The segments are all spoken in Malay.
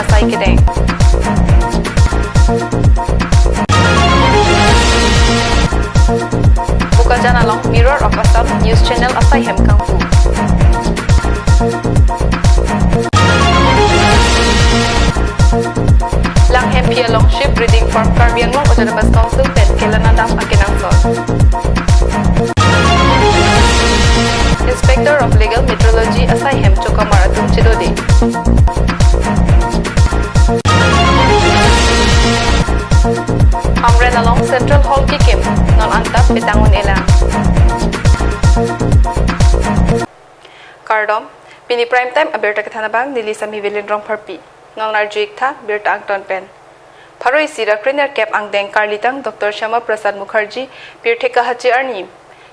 asai kedeng. Bukajan along Mirror of Assam News Channel asai hem kangpu. Lang hem pia long ship breeding farm Karbi Anglong Autonomous Council pen Kelanadam Akinangson. Inspector of Legal Metrology asai hem Chokamar atum Chidodi. Amren along Central Hall Kikim non antap Pitangon Elang. Kardom Pini Prime Time Aberta Kathanabang Nili Sami Vilindrong Parpi non Narjik Tha Birta Angton Pen. Paroi Sira Kriner Cap Angdeng Karlitang Dr. Shama Prasad Mukherjee Pirtheka Hachi Arni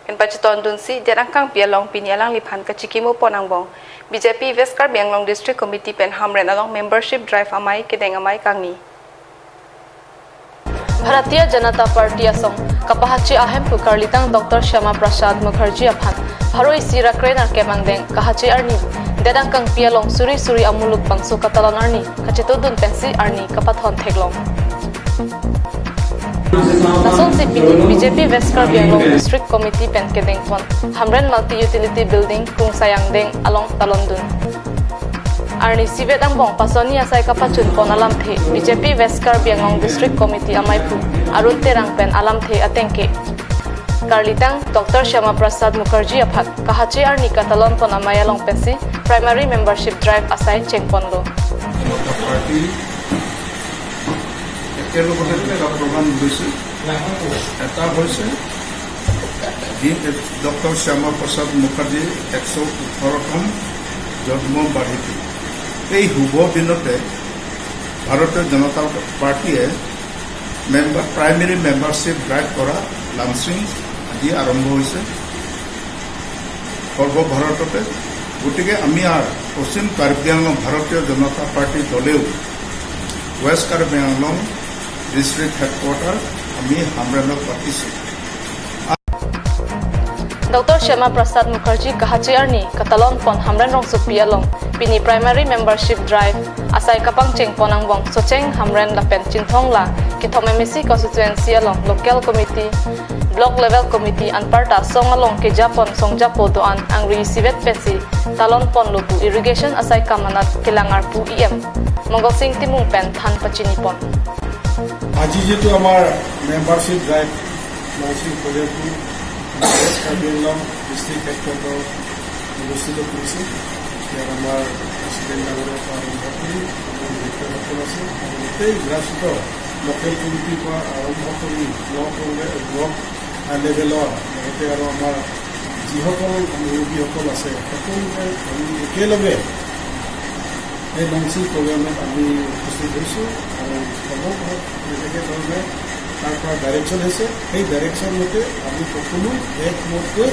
Ken Pachiton Dunsi Derangkang Pialong Pini Alang Liphan Kachikimo Ponangbong BJP West Karbi Anglong District Committee Pen Hamren along Membership Drive Amai Kedeng Amai Kangni. Bharatiya Janata Party asong kapahachi ahem pukarlitang Dr. Shama Prasad Mukherjee aphan Paroi Sira Kriner Cap Angdeng Kahachi Arni Derangkang Pialong Suri Suri Amuluk Bangso Katalan Arni Kachitudun Pensi Arni Kapathon Theglong. Nason si BJP West Karbi Anglong District Committee Pen Kedeng Pon Hamren Multi Utility Building Kung Sayang Deng along Talondun. Arni Sivet Angbong Pasoni asai kapachun pon alam the BJP West Karbi Anglong District Committee amai pu Arun Terang Pen alam the atengke. Karlitang Dr. Shama Prasad Mukherjee aphat kahachi Arni Katalon pon amai along pensi Primary Membership Drive asai Chengponlo. একেলগতে এটা প্ৰগ্ৰাম লৈছে এটা হৈছে ডক্টৰ শ্যামা প্ৰসাদ মুখাৰ্জী 118তম জন্ম বাৰ্ষিকী এই শুভ দিনতে ভাৰতীয় জনতা পাৰ্টীয়ে প্ৰাইমেৰী মেম্বাৰশ্বিপ ড্ৰাইভ কৰা লাঞ্চিং আজি আৰম্ভ হৈছে সৰ্বভাৰততে গতিকে আমি পশ্চিম কাৰ্বি আংলং ভাৰতীয় জনতা পাৰ্টী দলেও west Karbi Anglong District Headquarters, Ami Hamrenok Patisi. Dr. Shama Prasad Mukherjee Kahachi Arni Katalon Pon Hamren Rong Supialong Pini Primary Membership Drive Asai Kapang Cheng Ponangbong Socheng Hamren Lapen Chinthong La Kitomemisi Constituency along Local Committee Block Level Committee Anparta Song along Kejapon Songjapo Doan Angri Sivet Pesi Talon Pon Lupu Irrigation Asai Kamanat Kilangarpu EM Mongol Sing Timung Pen Than Pachinipon. আজি যেটো আমাৰ membership drive launching প্ৰজেক্টটো ৱেষ্ট কাৰ্বি আংলং ডিষ্ট্ৰিক্ট হেডকোৱাৰ্টাৰত অনুষ্ঠিত কৰিছে ইয়াত আমাৰ প্ৰেচিডেণ্ট ডাঙৰীয়াৰ পৰা আৰম্ভ কৰি বিষয়াসকল আছে আৰু গোটেই গ্ৰাছৰুট লোকেল কমিটিৰ পৰা আৰম্ভ কৰি ব্লক লেভেলৰ লগতে আৰু আমাৰ যিসকল মুৰব্বীসকল আছে সকলোকে আমি একেলগে এই লঞ্চিং প্ৰগ্ৰামত আমি উপস্থিত হৈছোঁ আৰু সৰ্বভাৰত যেনেকৈ ধৰণে তাৰ পৰা ডাইৰেকশ্যন হৈছে সেই ডাইৰেকশ্যন মতে আমি সকলো একমতকৈ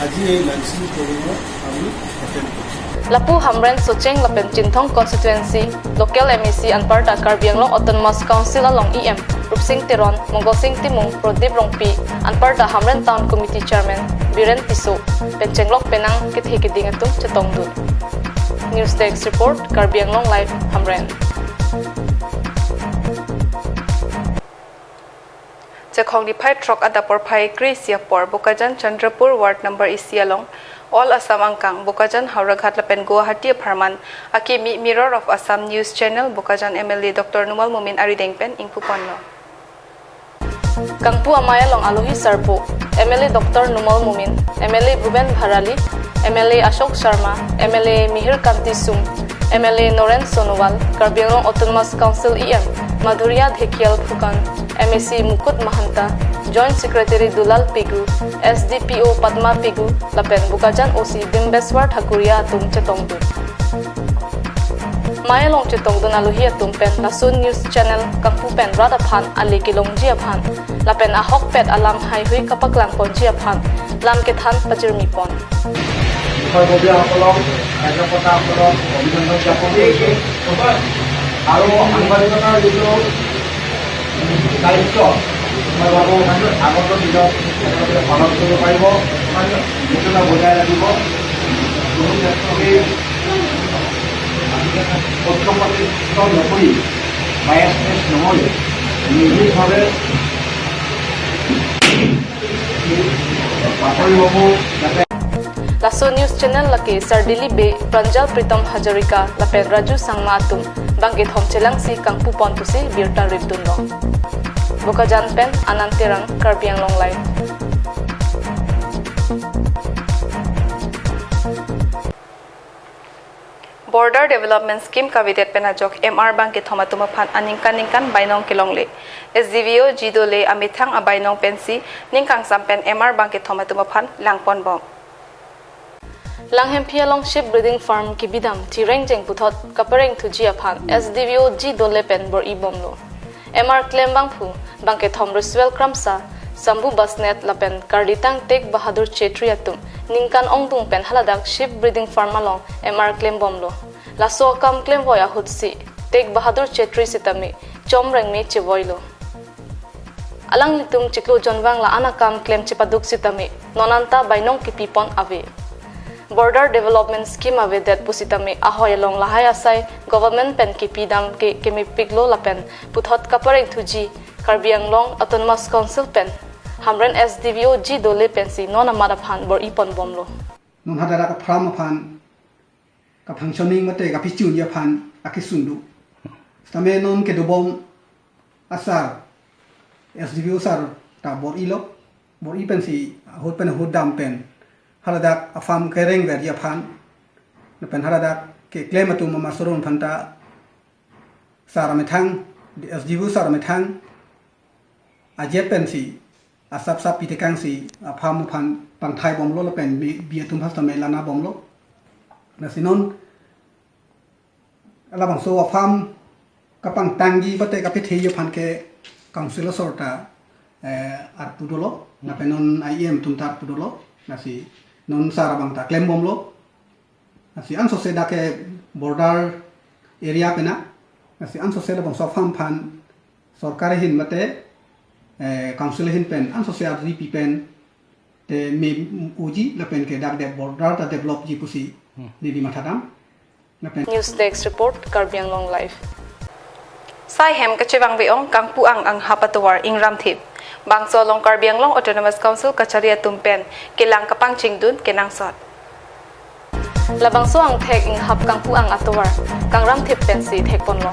আজি এই লঞ্চিং প্ৰগ্ৰামত আমি এটেণ্ড কৰিছোঁ Lapu Hamren Socheng Lapen Chinthong Constituency Local MEC Anparta Karbi Anglong Autonomous Council along EM Rupsing Teron Mongol Sing Timung Prodip Rongpi Anparta Hamren Town Committee Chairman Biren Tiso Penchenglok Penang Kithikiding atum Chetongdu News Desk Report Karbi Anglong Live Hamren Chekhong di phai truck adapor phai Kri Siapor Bokajan Chandrapur Ward number Isialong All Assam Angkang Bokajan Hauraghat Lapen Guwahati Pharman Akimi Mirror of Assam News Channel Bokajan MLA Dr. Numal Mumin Aridengpen Ingpuponno Kangpu Amaya Long Alohi Sarpo MLA Dr. Numal Mumin MLA Ruben Bharali MLA Ashok Sharma MLA Mihir Kanti Sum MLA Noren Sonowal Karbi Anglong Autonomous Council EM Madhurya Dhekial Phukan MAC Mukut Mahanta Joint Secretary Dulal Pigu SDPO Padma Pigu Lapen Bokajan OC Bimbeswar Thakuria Atum Chetongdu Maya Long Chetongdu Naluhi Atum Pen Nasun News Channel Kangpu Pen Radaphan Ali Kilong Jiaphan Lapen Ahok Pet Alam Hai Hui Kapaklang Pon Jiaphan Lam Kethan Pajirmi Pon আৰু সাংবাদিকতাৰ যিটো দায়িত্ব মই ভাবোঁ আগন্তুক দিনত তেওঁলোকে পালন কৰিব পাৰিব গোপনীয়তা বজাই ৰাখিব কোনো ক্ষেত্ৰতেই পক্ষপাতিত্ব নকৰি বায়াসনেছ নহৈ নিৰ্ভীকভাৱে বাতৰিসমূহ যাতে Laso News Channel laki Sardili Be Pranjal Pritam Hajarika lapen Raju Sangma Atum bangkit hom chelang si kangpu pon pusi birta ribdun long. Bukajan pen Anantirang Karbiang Long Live. Border Development Scheme kavidet penajok MR bangkit hom atumaphan aningkan bainong kilongle. SDVO jidole amithang abainong pensi ningkang sampen MR bangkit hom atumaphan langpon bom. Langhem Pialong Ship Breeding Farm Kibidam Tireng Jeng Puthot Kapareng Thuji Aphan SDVO G Dole Pen Bor Ibomlo MR Claim Bangphu Bangke Thom Ruswell Kramsa Sambu Basnet Lapen Karditang Tek Bahadur Chetriatum Ningkan Ongdung Pen Haladak Ship Breeding Farm Along MR Claim Bomlo Laso Kam Claim Voya Hutsi Tek Bahadur Chetri Sitami Chom Rengmi Chivoilo Alang Litum Chiklo Jonwang La Anakam Claim Chipaduk Sitami Nonanta Bainong Kipipon Ave Border Development Scheme avedet pusitami ahoy long lahai asai government pen kipidam ke kemi piglo lapen puthot kapareng thuji Karbiang Long Autonomous Council pen hamren SDVO G Dole pensi nona maraphan bor ipon bomlo non hadara ka phram phan ka functioning mate ka pichun ya phan akisundu stame non ke dobom asar SDVO sar ta bor ilo bor i pensi hot pen hot dam pen haladak afam kereng ver ya phan na pen haladak ke claim atu mama sorun phanta sara methang SDVO sara methang ajet pensi asap sap pitekang si afam phan pangthai bomlo la pen biatum hastame lana bomlo na sinon ala bang so afam kapang tangi bate kapithe yo phan ke council sorta ar pudolo na penon IM tumtar pudolo na si non sara bang ta claim bomlo na si anso se dake border area pena na si anso se bang so afam phan sarkar hin mate council hin pen anso se RDP pen te me uji la pen ke dak de border ta develop ji pusi ni di mathadam na pen News Desk Report Karbiang Long Live Sai hem kachewang beong kangpu ang hapatuwar ingram thip Bangso Long Karbiang Long Autonomous Council kacharia tumpen kilang kapang chingdun kenang sot Labangso ang thek ing hap kangpu ang atawar kangram thip pen si thek ponlo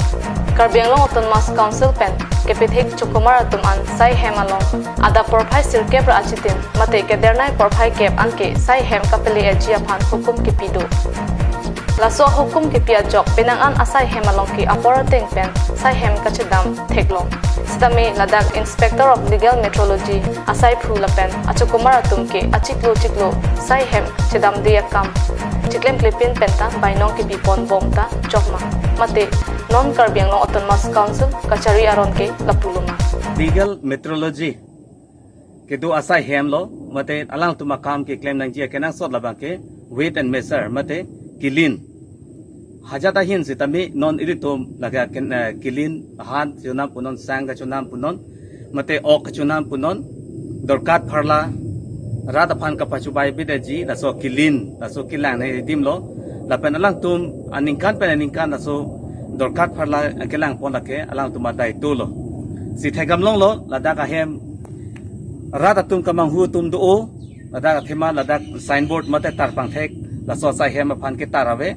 Karbiang Long Autonomous Council pen kepithek chukumar atuman sai hem along ada porphai sirkep ra achitin mate kedernai porphai kep anke sai hem kapeli eji aphan hukum kipido Laso hukum kipia jok pinangan asai hem along ki apora teng pen sai hem kachedam theklong Sidami Ladak Inspector of Legal Metrology asai phula pen achukumar atum ke achiklo sai hem chedam dia kam chiklem klipin penta bainong ki bipon bomta chokma mate non Karbiang Long Autonomous Council kachari aron ke lapuluma Legal Metrology ke do asai hem lo mate alang tuma kam ke claim nang jia kenang sot labang ke weight and measure mate kilin hajata hin sitami non iritum laga kilin han chunam punon sang ka chunam punon mate ok chunam punon dorkat pharla rada phan ka pachubai bidaji laso kilin laso kilang nei dim lo lapen alang tum aningkan pen aningkan laso dorkat pharla kelang pon lake alang tuma dai tu lo si thegam long lo ladaka hem rada tum kamang hu tum do ladaka thema ladak signboard mate tarpang thek laso sai hem phan ke tarave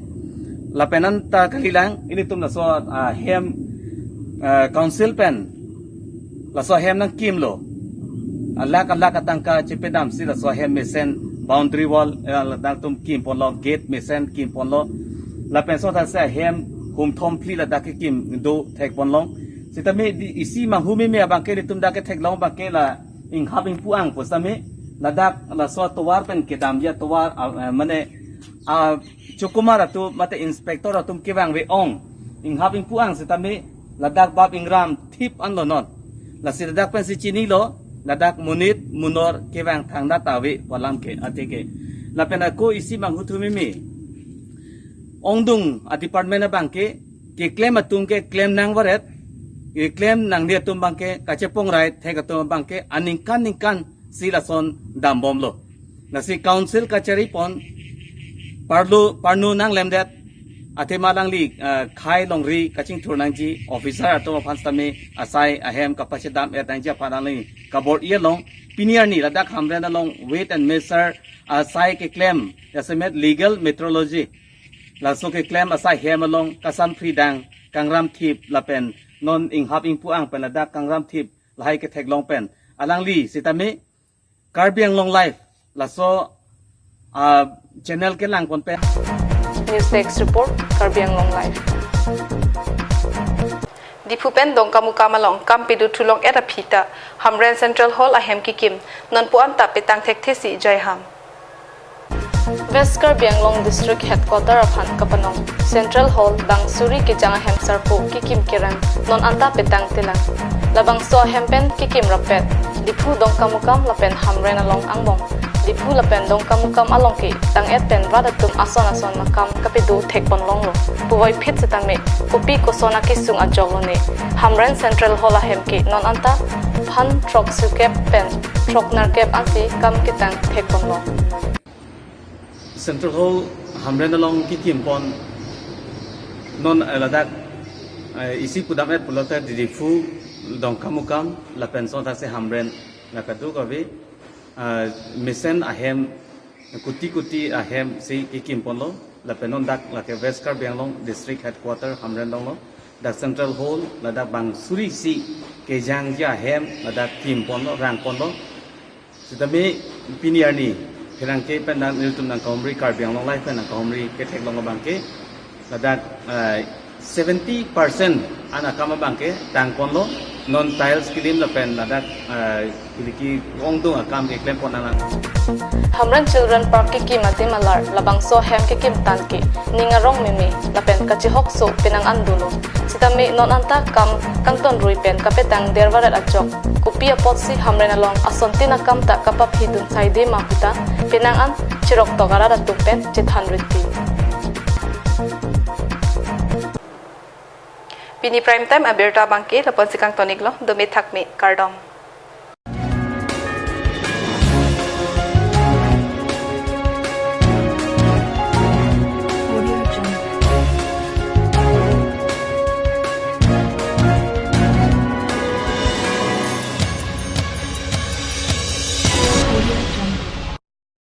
lapenan ta kalilang ini tum laso hem council pen laso hem nang kim lo alak atangka chipedam si laso hem mesen boundary wall ladang tum kim pon lo gate mesen kim pon lo lapen so ta sa hem hum thom pli ladak kim do thek pon long sitami isi mang humi me abang ke tum dak thek long ba ke la ing habing puang posame ladak laso towar pen kedam ya towar mane Chukumar atu mate inspector atum kiwang we ong ing habing puang sitami ladak bab ingram thip an lo non la si ladak pen si chini lo ladak munit munor kiwang thang da tawi walam ke atike la pen ko isi mang huthumi mi ongdung a department bang ke claim atum ke claim nang waret ke claim nang dia tum bang ke kachepong right thek atum bang ke aningkan silason dambom lo la si council kachari pon parnu nang lemdet ate malang li khai longri kaching thurnang ji officer ato phans tami asai ahem kapachidam et nangja panali kabor ye long pinier ni ladak hamren along weight and measure asai ke claim yasemet legal metrology la so ke claim asai hem along kasam fridang kangram thip lapen non ing hap ing puang pen ladak kangram thip lahai ke thek long pen alang li sitami karbiang long life la so channel ke lang kon pe News Desk Report, Karbiang Long Life. Dipupen dong kamu kamalong kampidu tulong era pita Hamren Central Hall ahem kikim non puan ta petang thek thesi Jaiham. West Karbiang Long District Headquarter of Han Kapanong Central Hall bang suri ki jang ahem sarpu kikim kiran non anta petang tilang labang so hempen kikim rapet dipu dong kamu kam lapen Hamren along angbong dipu lapen dong kamu kam along ki tang et pen radatum ason makam kapidu thek pon long lo puwai phit setame kopi kosona ki sung ajolo ne Hamren Central Hall ahem ki non anta phan trok sukep pen trok narkep ansi kam kitang thek pon long Central Hall Hamren along kikim pon non ladak isi pudam et puloter didifu dong kamukam la penson ta se Hamren la kadu kabe misen ahem kuti ahem si kikim pon lo la penon dak la ke West Karbiang Long District Headquarter Hamren dong lo dak Central Hall la dak bang suri si ke jang ja hem la dak kim pon lo rang pon lo sitame pinier ni Pirang ke pendan iltum nang kaumri Karbiang Long Life nang kaumri ke thek long bangke ladak 70% ana kama bangke tang kon lo non tiles kilim la pen ladak kiliki ongdung akam ke klem ponana Hamren Children Park ki mati malar labang so hem ki kim tan ki ningarong mimi lapen kachi hok so pinang andulo sitami non anta kam kangton rui pen kapetang derwarat ajok kupia potsi Hamren along asontina kam ta kapap hidun saide mahuta pinang an chirok togara pen chit 100 ti Pini prime time aberta bangke lapon sikang tonik lo domi thakmi kardom